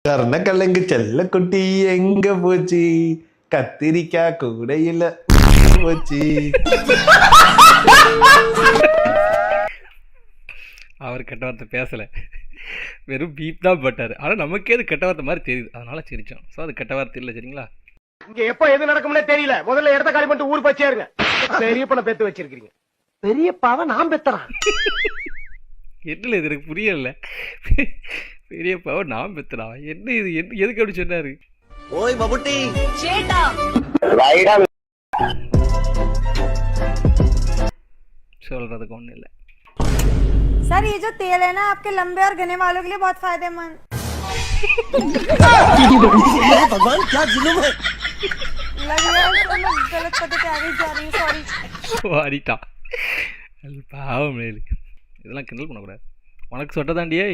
கர்ணக்கலங்கு செல்ல குட்டி எங்க போச்சு, கத்திரிக்காய் கூடையில போச்சு. அவர் கெட்ட வார்த்தை பேசலை, வெறும் பீப் தான் போட்டார். ஆனால் நமக்கே அது கெட்ட வார்த்தை மாதிரி தெரியுது, அதனால சிரிச்சோம். ஸோ அது கெட்ட வார்த்தை இல்லை, சரிங்களா? இங்க எப்ப எது நடக்கும்னே தெரியல. முதல்ல இடத்த காலி பண்ணிட்டு ஊர் பச்சேருங்க. பெரியப்பனை பெத்து வச்சிருக்கீங்க. பெரியப்பாவை நான் பெத்துறான். என்ன இது எனக்கு புரியல. பெரியப்பாவை நான் பெத்துறான், என்ன இது? எதுக்கு அப்படி சொன்னாரு? ஓய் பபுட்டி சேட்டா சொல்றதுக்கு ஒன்றும் இல்லை. सर ये जो तेल है ना आपके लंबे और घने बालों के लिए बहुत फायदेमंद। भगवान क्या जुल्म है। लग रहा है तो मैं गलत पते पे आगे जा रही हूँ, सॉरी। வாரிட்டா பாவம், இதெல்லாம் கிண்டல் பண்ணக்கூடாது. உனக்கு சொட்டதாண்டியே.